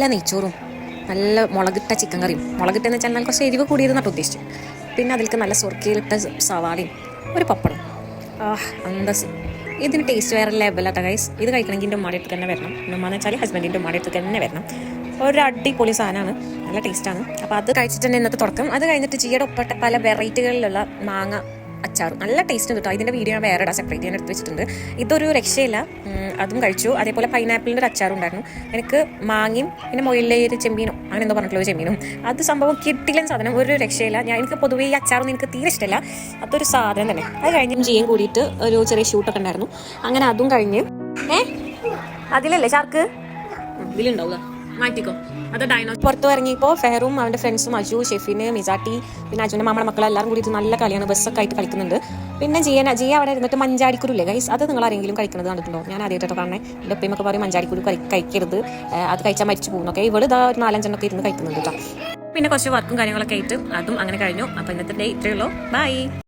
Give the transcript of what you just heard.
നല്ല നെയ്ച്ചോറും നല്ല മുളകിട്ട ചിക്കൻ കറിയും. മുളകിട്ടെന്ന് വെച്ചാൽ നല്ല കുറച്ച് എരിവ് കൂടിയതെന്നാണ് ഉദ്ദേശിച്ചു. പിന്നെ അതിലേക്ക് നല്ല സുർക്കയിലിട്ട സവാളയും ഒരു പപ്പടം. അന്തസ്. ഇതിന് ടേസ്റ്റ് വേറെ ലെവലാട്ടോ ഗൈസ്. ഇത് കഴിക്കണമെങ്കിൽ എൻ്റെ ഉമ്മാടെ അടുത്ത് തന്നെ വരണം. ഉമ്മാന്ന് വെച്ചാൽ ഹസ്ബൻഡിൻ്റെ ഉമ്മാടെ അടുത്ത് തന്നെ വരണം. ഒരു അടിപൊളി സാധനമാണ്, നല്ല ടേസ്റ്റാണ്. അപ്പോൾ അത് കഴിച്ചിട്ട് തന്നെ ഇന്നത്തെ തുടക്കം. അത് കഴിഞ്ഞിട്ട് ജിയുടെ ഒപ്പട്ട പല വെറൈറ്റികളിലുള്ള മാങ്ങ അച്ചാർ നല്ല ടേസ്റ്റ് ഉണ്ട് കേട്ടോ. ഇതിൻ്റെ വീഡിയോ ഞാൻ വേറെ സെപ്പറേറ്റ് ഞാൻ എടുത്ത് വെച്ചിട്ടുണ്ട്. ഇതൊരു രക്ഷയില്ല, അതും കഴിച്ചു. അതേപോലെ പൈനാപ്പിളിൻ്റെ ഒരു അച്ചാറും ഉണ്ടായിരുന്നു. എനിക്ക് മാങ്ങയും പിന്നെ മൊയിലേര് ചെമ്മീനോ അങ്ങനെ എന്തോ പറഞ്ഞിട്ടുള്ള ചെമ്മീനും. അത് സംഭവം കിട്ടില്ല സാധനം, ഒരു രക്ഷയില്ല. എനിക്ക് പൊതുവേ ഈ അച്ചാറൊന്നും എനിക്ക് തീരെ ഇഷ്ടമല്ല. അതൊരു സാധനം തന്നെ. അത് കഴിഞ്ഞ് ജിയും കൂടിയിട്ട് ഒരു ചെറിയ ഷൂട്ടൊക്കെ ഉണ്ടായിരുന്നു. അങ്ങനെ അതും കഴിഞ്ഞ് അതിലല്ലേ ഷാർക്ക് ഇതിലുണ്ടാവുക മാറ്റിക്കോ. അത് ഡൈനോ പുറത്ത് ഇറങ്ങിയപ്പോൾ ഫെഹറും അവൻ്റെ ഫ്രണ്ട്സും അജു, ഷെഫിന്, മിസാട്ടി, പിന്നെ അജുവിൻ്റെ മാമയുടെ മക്കളെല്ലാവരും കൂടിയിട്ട് നല്ല കളിയാണ്. ബസ്സൊക്കെ ആയിട്ട് കളിക്കുന്നുണ്ട്. പിന്നെ ജിയ അവിടെ ഇരുന്നിട്ട് മഞ്ചാടിക്കുരുല്ലേ ഗൈസ്, അത് നിങ്ങൾ ആരെങ്കിലും കഴിക്കുന്നത് കണ്ടിട്ടുണ്ടോ? ഞാൻ ആദ്യമായിട്ടോ കാണണേ. എൻ്റെ ഒപ്പമൊക്കെ പറയും മഞ്ചാടിക്കുരു കഴിക്കരുത്, അത് കഴിച്ചാൽ മരിച്ചു പോകുന്നൊക്കെ. ഇവിടെ ഇതാ ഒരു 4-5 ഇരുന്ന് കഴിക്കുന്നുണ്ട് കേട്ടോ. പിന്നെ കുറച്ച് വർക്കും കാര്യങ്ങളൊക്കെ ആയിട്ട് അതും അങ്ങനെ കഴിഞ്ഞു. അപ്പോൾ ഇന്നത്തെ ഡേ ഇത്രയേ ഉള്ളൂ. ബൈ.